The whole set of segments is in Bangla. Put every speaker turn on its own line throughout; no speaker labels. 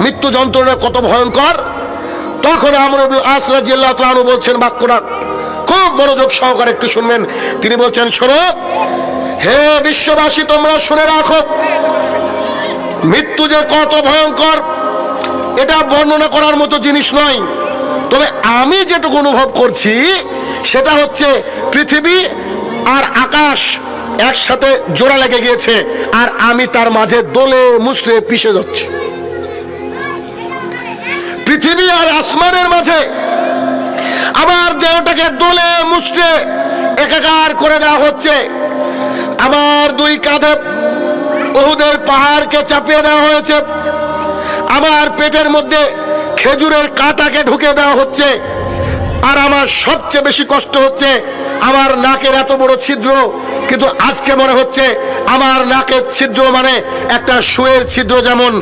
মৃত্যু যন্ত্রণা কত ভয়ঙ্কর। তখন আমর ইবনে আস রাদিয়াল্লাহু তাআলা আনহু বলছেন বাক্যটা খুব মনোযোগ সহকারে একটু শুনবেন। তিনি বলছেন, শোনো হে বিশ্ববাসী, তোমরা শুনে রাখো, মৃত্যু যে কত ভয়ঙ্কর এটা বর্ণনা করার মতো জিনিস নয়। তবে আমি যেটুকু অনুভব করছি সেটা হচ্ছে পৃথিবী আর আকাশ একসাথে জোড়া লেগে গিয়েছে, আর আমি তার মাঝে দোলে মুসলে পিষে যাচ্ছি। পৃথিবী আর আসমানের মাঝে আমার দেহটাকে দোলে মুসলে একাকার করে দেওয়া হচ্ছে। আমার দুই কাঁধে উহুদের পাহাড়কে চাপিয়ে দেওয়া হয়েছে। আমার পেটের মধ্যে খেজুরের কাঁটাকে ঢুকে দেওয়া হচ্ছে। আর আমার সবচেয়ে বেশি কষ্ট হচ্ছে আমার নাকের এত বড় ছিদ্র, কিন্তু আজকে মনে হচ্ছে আমার নাকের ছিদ্র মানে একটা সুয়ের ছিদ্র, যেমন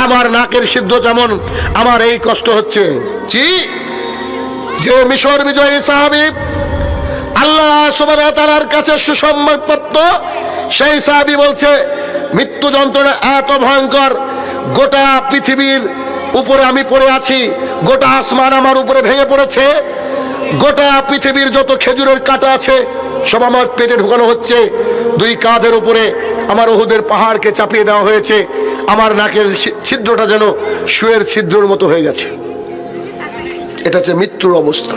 আমার নাকের ছিদ্র যেমন আমার এই কষ্ট হচ্ছে। জি, যে মিশর বিজয়ী সাহাবী আল্লাহ সুবহানাহু ওয়া তাআলার কাছে সুসংবাদপত্র, সেই সাহাবী বলছে মৃত্যু যন্ত্রণা এত ভয়ঙ্কর, গোটা পৃথিবীর উপরে আমি পড়ে আছি, গোটা আসমান আমার উপরে ভেঙে পড়েছে, গোটা পৃথিবীর যত খেজুরের কাঁটা আছে সব আমার পেটে ঢুকানো হচ্ছে, দুই কাঁধের উপরে আমার উহুদের পাহাড়কে চাপিয়ে দেওয়া হয়েছে, আমার নাকের ছিদ্রটা যেন সুয়ের ছিদ্রের মতো হয়ে গেছে। এটা হচ্ছে মৃত্যুর অবস্থা।